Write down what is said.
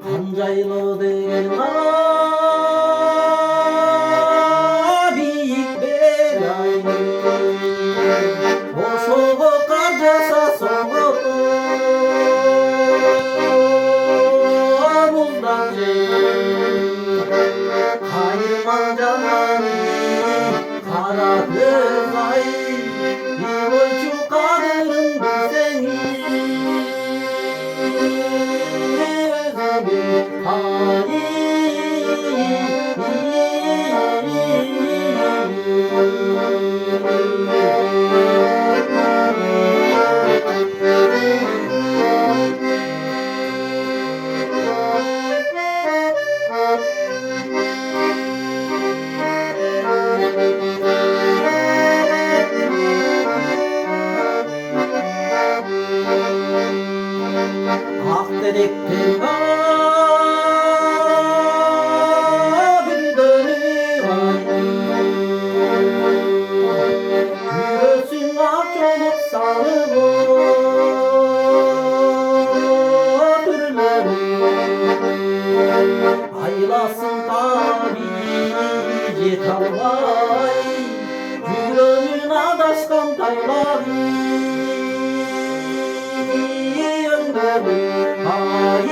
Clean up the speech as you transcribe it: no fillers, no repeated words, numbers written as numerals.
Kancaylı değil nabik belayı o soğuk harcasa soğuk buzdan kayırman canani kara kızay bir oyçu kadının seni Akderek'ten bir dönü var göğsün aç olup sarı türleri aylasın tabi yetalvay yüreğin adaşkan tayları Ay